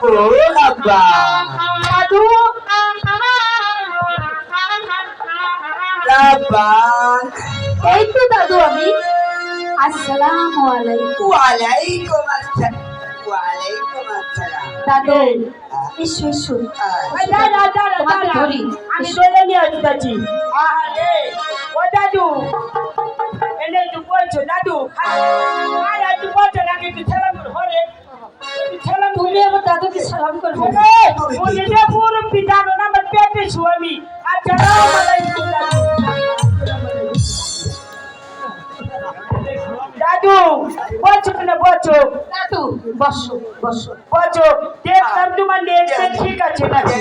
ও আব্বা দাদু আব্বা এই তো দাদু আমি আসসালামু আলাইকুম ওয়ালাইকুম আসসালাম ওয়ালাইকুম আসসালাম দাদু এসো এসো তোমাকে ধরি আমি দলে নিয়ে আসতেছি আরে ও দাদু এনে তুই বলছো দাদু আরে তুই বলছো নাকি তুই ছেলাম ঘরে ছেলাম তুমি আমার দাদুকে সালাম করবে ও এটা পুরো পিটানো না আমার পেটে শুয়ামি আসসালামু আলাইকুম দাদু বলছো না বলছো দাদু বসো বসো বলছো দেখলাম তোমার নেট ঠিক আছে নাকি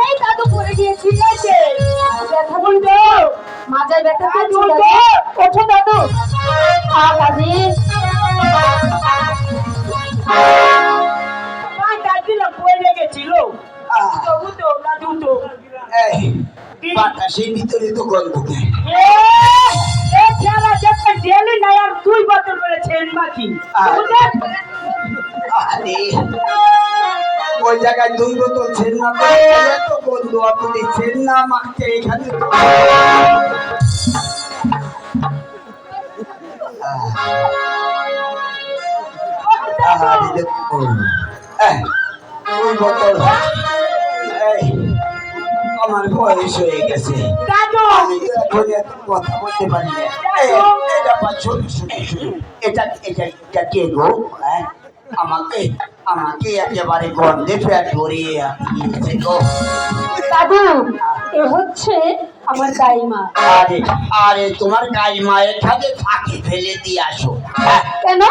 এই দাদু পড়ে গিয়েছি ঠিক আছে ব্যথা বলতো মাজায় ব্যথা করছে দাদু ওঠো দাদু দাদি দাদিলা পড়ে গেছিল তো দাদু তো বাতাসের ভিতরে তো গন্ধকে তুই বদল করেছেন বাকি আরে ওই জায়গায় 2 বোতল ছেন না তো বন্ধু আপনি ছেন না মাখতে এখানে তো আরে দেখুন ওই বোতল আমার বয়স হয়ে গেছে আমি তো এখন এত কথা বলতে পারি না এটা শুনুন শুনুন শুনুন এটা এটা এটা কে গো হ্যাঁ আমাকে আমাকে একেবারে গন্ধে পেট ভরিয়ে দিয়েছে গো দাদু এ হচ্ছে আমার দাইমা আরে আরে তোমার গাইমা এখানে ফাঁকি ফেলে দিয়ে আসো হ্যাঁ কেন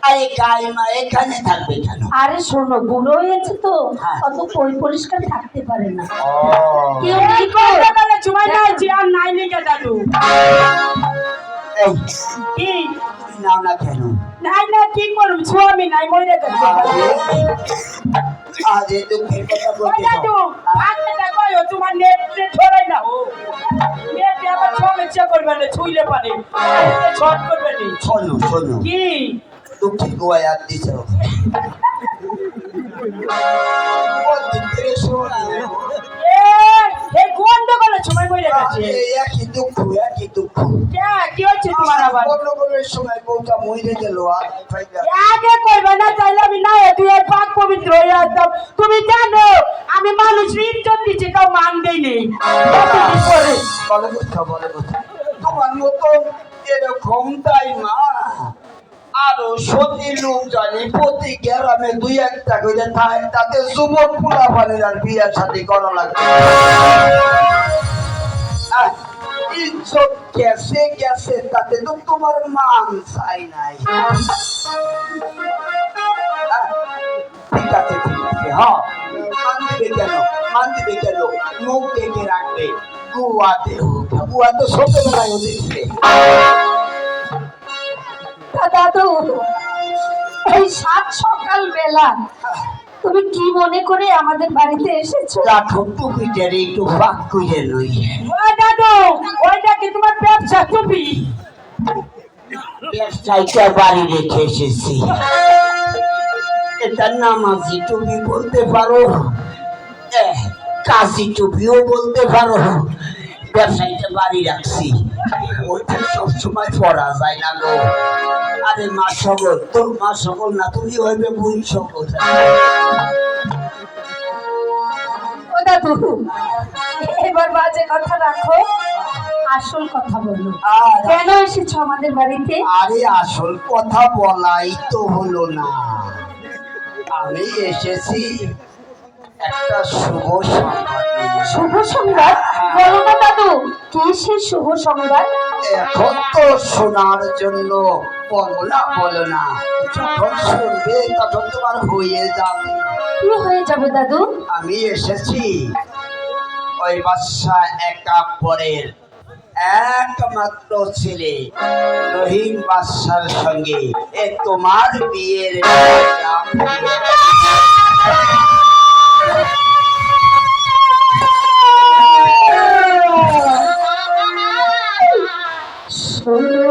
আরে গাইমা এখানে থাকবে কেন আরে শোনো বুড়ো হয়েছে তো হ্যাঁ। অত পরিষ্কার থাকতে পারে না ও কেউ নেই কো সময় নাই যে আর নাই নিকে দাদু এই কি নাও না কেন নাই না কি করব স্বামী নাই মরে গেছে আরে দুঃখের কথা ও বলতে দাদু আজকে কইও তোমার নেট ছড়াই না ও নেট আবার সমস্যা করবে না ছুইলে পারে শর্ট করবে না শোনো শোনো কি দুঃখের গোয়ায় আর দিছ এই গন্ধ করে সময় মরে গেছে একই দুঃখ একই দুঃখ কি হচ্ছে তোমার আবার গন্ডগোলের সময় বউটা মরে গেল আর আগে কইবে না চাইলে আমি না তুই আর পাক পবিত্র হয়ে আসতাম তুমি জানো আমি মানুষ ইজ্জত দিচ্ছি তাও মান দেই নেই বলে কথা বলে কথা তোমার মতন এরকম তাই মা আরো সতী লোক জানি প্রতি গ্রামে 2-1টা করে থাকে তাতে যুবক পোলা পানের আর বিয়ার সাথে করা লাগবে ইজ্জত গেছে গেছে তাতে তো তোমার মান চাই নাই ঠিক আছে হ্যাঁ মান দিবে কেন মুখ ডেকে রাখবে গুয়াতে হোক গুয়া তো ছোটবেলায় দেখবে দাদু এই সাত সকাল বেলা তুমি কি মনে করে আমাদের বাড়িতে এসেছো রাখো টুপিটার একটু ফাঁক করে লই ও দাদু ওইটা কি তোমার ব্যবসা টুপি ব্যবসায়ীটা বাড়ি রেখে এসেছি এটা নামাজি টুপি বলতে পারো কাশি টুপিও বলতে পারো ব্যবসায়ীটা বাড়ি রাখছি ওইটা সবসময় পরা যায় না গো আরে মা সকল তোর মা সকল না তুমি হইবে বুড়ি সকল ও দাদু এবার বাজে কথা রাখো আসল কথা বলো কেন এসেছো আমাদের বাড়িতে আরে আসল কথা বলাই তো হলো না আমি এসেছি একটা শুভ সংবাদ শুভ সংবাদ বলো না দাদু কি সে শুভ সংবাদ এখন তো শোনার জন্য বলো না যখন শুনবে তখন তোমার হয়ে যাবে কি হয়ে যাবে দাদু আমি এসেছি ওই বাদশা একাব্বরের একমাত্র ছেলে রহিম বাদশার সঙ্গে তোমার বিয়ের শোনো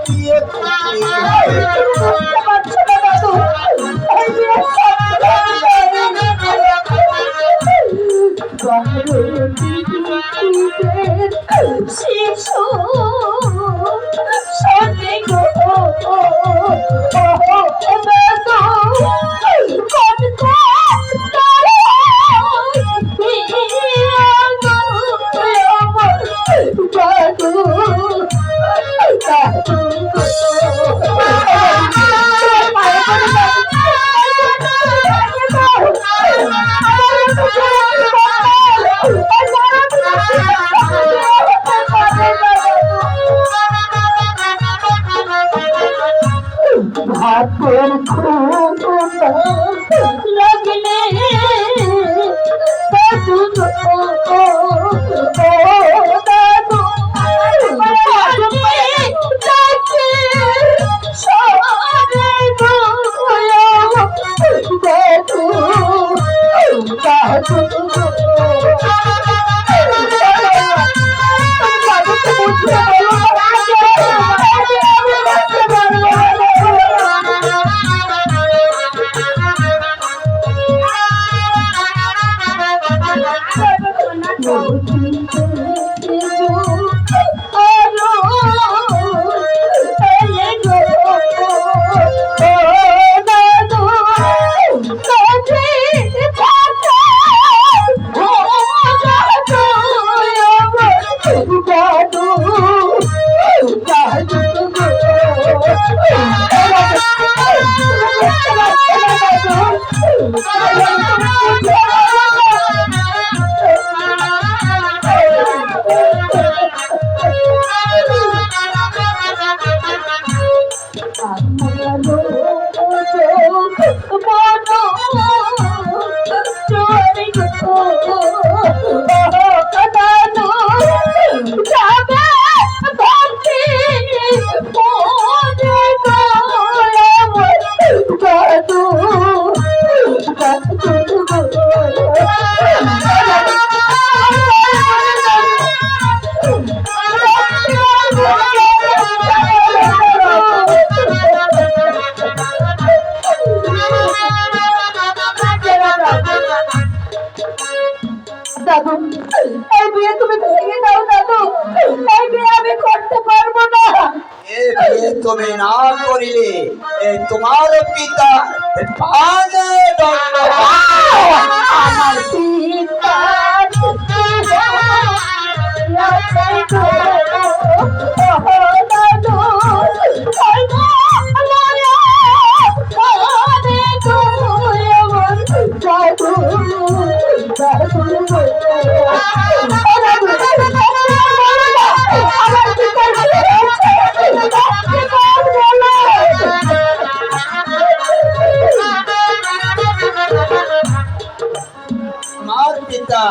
বিয়ে করবি? বুঝতে পারছো না দাদু, এই বিয়ে শিশু সত্যি গো ভাতের খুব লাগলে দাদু দাদু দাদু, এই বিয়ে তুমি ভেঙে দাও দাদু, এই বিয়ে আমি করতে পারবো না। এ বিয়ে তুমি না করিলে তোমার পিতা পানে দণ্ড আমার পিতা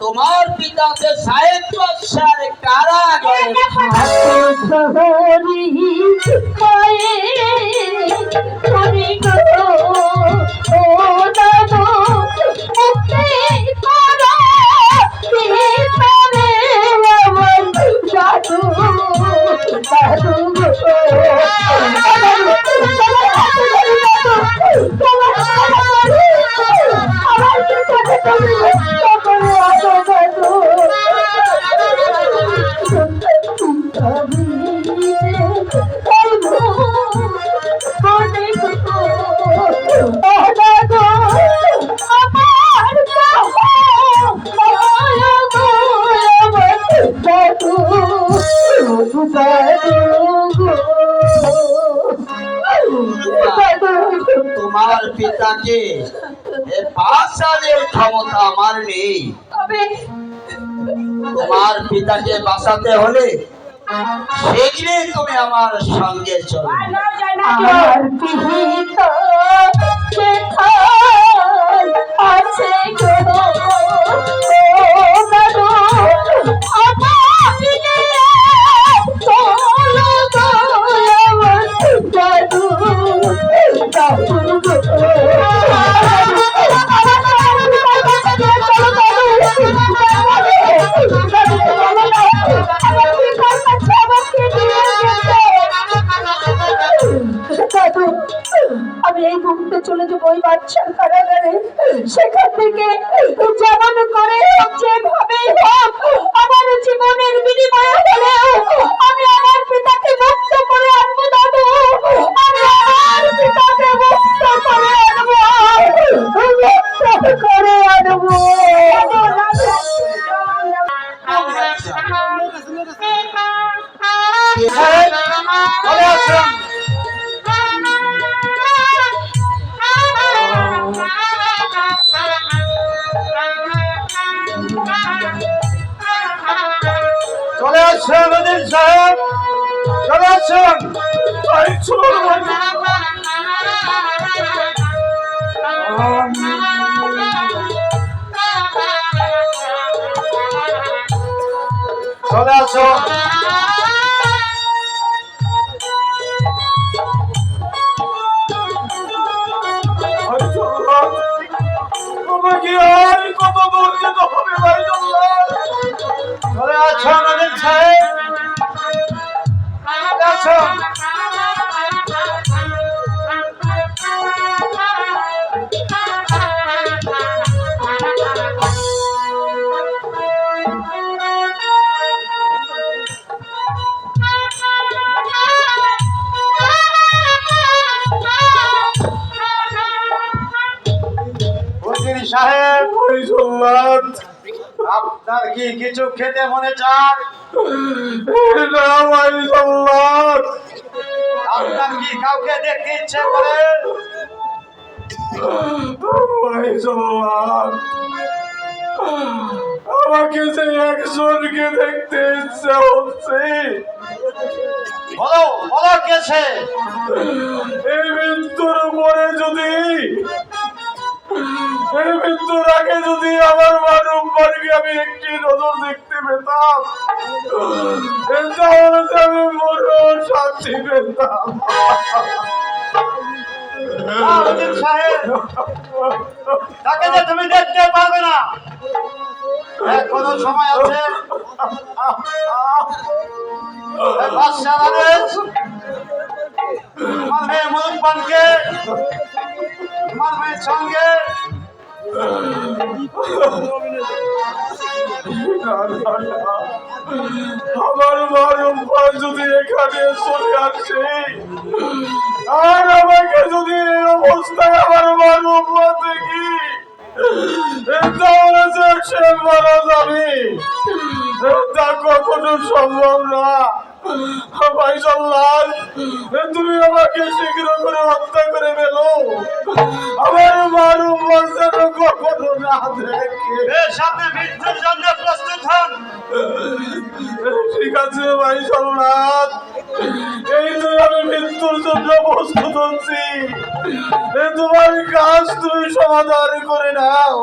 তোমার পিতাকে 60 বছর কারাগারে তোমার পিতাকে বাঁচানোর ক্ষমতা আমার নেই। তোমার পিতাকে বাঁচাতে হলে শীঘ্রই তুমি আমার সঙ্গে চলো। আমার পিতা আছে গো দাদু চলে আসুন। চলে আসুন উজির সাহেব, চলে আসুন। চলে আসুন। আমাকে আর কত দূর যেতে হবে ভাই? চলে আসুন উজির সাহেব, চলে আসুন। উজির সাহেব, আপনার কি কিছু খেতে মনে চায়? আপনার কি কাউকে দেখতে ইচ্ছে করে? আমাকে যে একজনকে দেখতে ইচ্ছে হচ্ছে। বলো বলো কেছে? এই মৃত্যুর পরে যদি, এই মৃত্যুর আগে যদি আমার মানবকে আমি একটি নজর দেখতে পেতাম, তাহলে আমি মনে শান্তি পেতাম। তাকে যে তুমি দেখতে পারবে না, এখনো সময় আছে। বাদশাহ আদেশ, তোমার মেয়ে মুলুকবানকে তোমার মেয়ের সঙ্গে আমার মারুফা যদি এখানে চলে আসে আর আমাকে যদি এই অবস্থায় আমার মারুফা দেখি, তাহলে যে সে মারা যাবে, তা কখনো সম্ভব না। ভাই সাল্লাল, তুমি আমাকে শীঘ্র করে হত্যা করে ফেলো, আমার মারুফা যেন কখনো না দেখে। সামনে মৃত্যুর জন্য প্রস্তুত হন। ঠিক আছে ভাই সাল্লাল, এই তো আমি মৃত্যুর জন্য প্রস্তুত হচ্ছি। তোমার কাজ তুমি সমাধান করে নাও।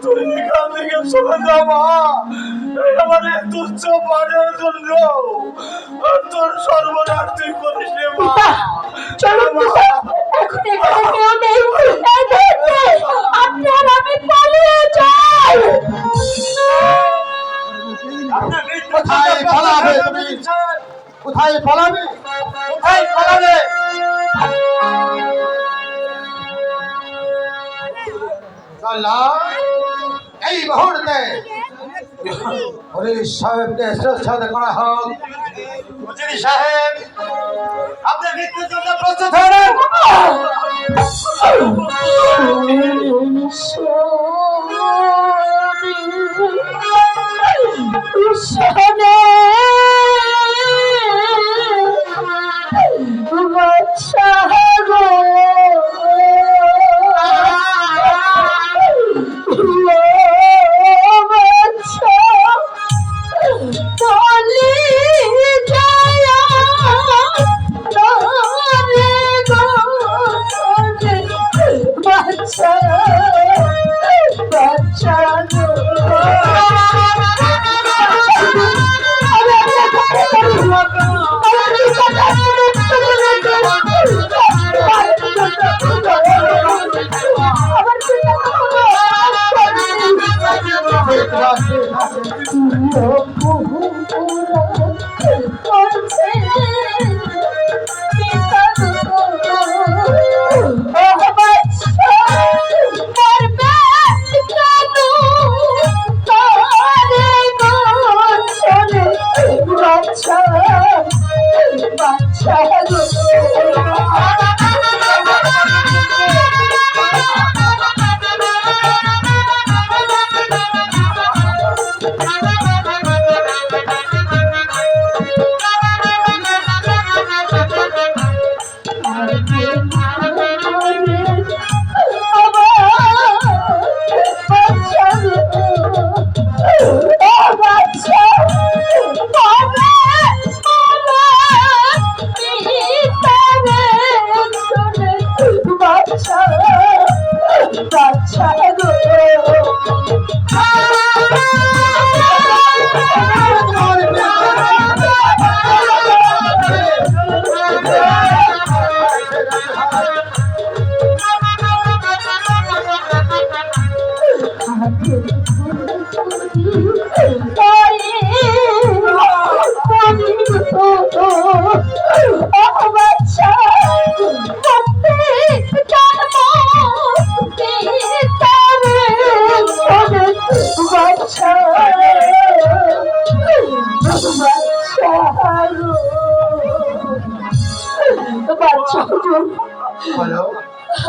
তুই এখান থেকে চলে যাবা আমার তুচ্ছ পানের জন্য তোর সর্বনাশ তুই করিস রে মা। চলো এখন এখানে কেউ নেই, আপনার আমি পালিয়ে যাই। কোথায় পালাবে তুমি? কোথায় পালাবে? কোথায় পালাবে? এই মুহূর্তে পুলিশ সাহেবকে সাথে করা হোক। মন্ত্রী সাহেব, আপনি মৃত্যুর জন্য প্রস্তুত হন।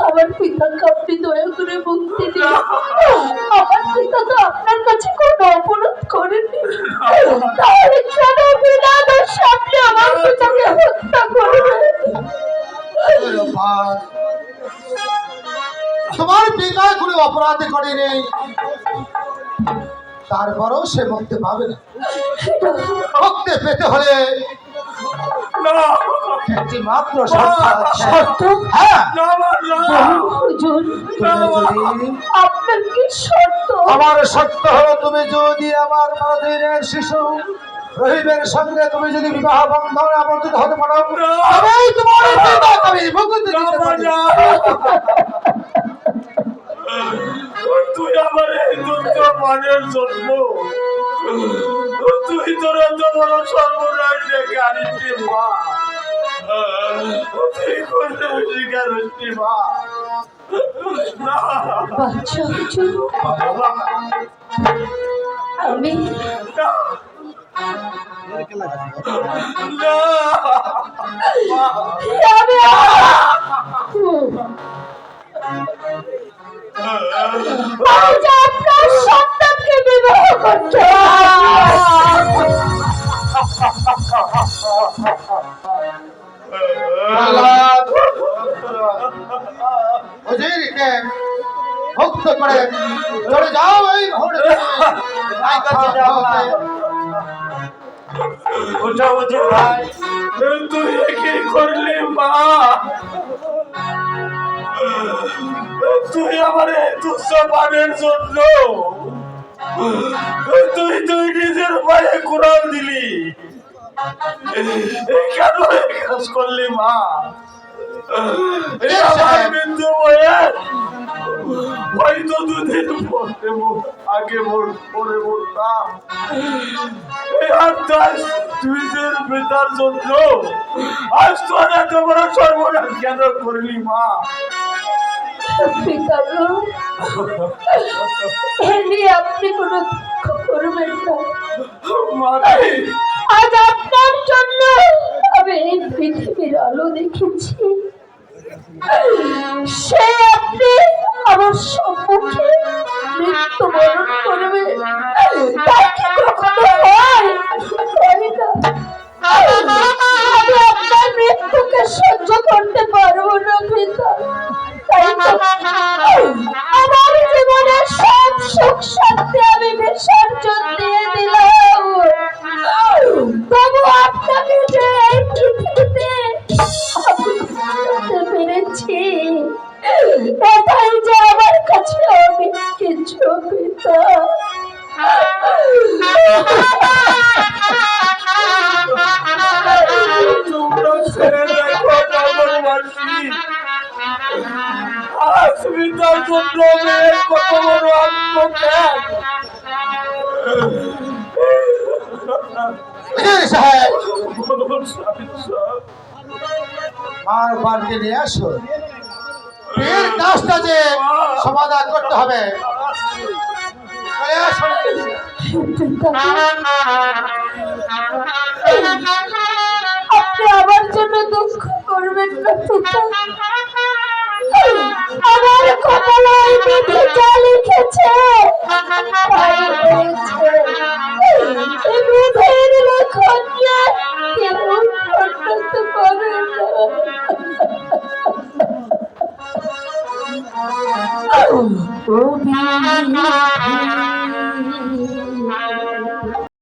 আমার পিতাকে আপনি দয়া করে মুক্তি দিন। আমার পিতা তো আপনার কাছে কোনো অপরাধ করেনি, তাহলে কেন বিনা দোষে আপনি আমার পিতাকে হত্যা করবেন? তোমার পিতা কোনো অপরাধ করেনি, তারপরও সে মুক্তি পাবে না। মুক্তি পেতে হলে একটি মাত্র শর্ত। হ্যাঁ, আপনার কি শর্ত? আমার শর্ত হলো তুমি যদি আমার 9 দিনের শিশু রহিমের সঙ্গে তুমি যদি বিবাহ বন্ধনে আবদ্ধ হতে পারো, তবেই তোমার পিতাকে আমি মুক্তি দিতে পারি। তুই আমার এই দুঃখ মানের জন্য তুই তোর এত বড় সর্বনাশ ডেকে আনিস মা। তুই করতে স্বীকার হচ্ছি মা। বাচ্চা হুজুর, আমি আমি আজ আপনার সন্তানকে বিবাহ করতে ভক্ত করে চলে যাও এই ওটা বুঝে ভাই তুই কি করলি মা তুই আমার তুচ্ছ পানের জন্য তুই তুই নিজের পায়ে কুড়াল দিলি কেন কাজ করলি মা আমার মৃত্যু হয়তো দুদিন আগে পরে বলতাম নিজের পিতার জন্য আজ তোর এত বড় সর্বনাশ কেন করলি মা আপনি কোনো দুঃখ করবেন না। মানে আজ আপনার জন্য আমি এই পৃথিবীর আলো দেখেছি, সে আপনি আমার সম্মুখে মৃত্যুবরণ করবে, তাই কি কখনো হয়? হয় না। আমি আপনার মৃত্যুকে সহ্য করতে পারবো না পিতা, তাই তো আমার জীবনের সব সুখ শান্তি আমি বিসর্জন দিয়ে দিলাম। তবু আপনাকে যে এই পৃথিবীতে আমি পেরেছি, এটাই যে আমার কাছে অনেক কিছু পিতা। তোমরা ছেড়ে দেখো নগরবাসী আজ পিতার জন্য মেয়ের কত বড় আত্মত্যাগ মার বাড়িতে নিয়ে আসো, এর কাজটা যে সমাধান করতে হবে। আপনি আমার জন্য দুঃখ করবেন না পিতা, আমার কপালে বিধি যা লিখেছে তাই হয়েছে। এই বিধির লেখন যে কেউ পাল্টাতে পারে না। ও বিধি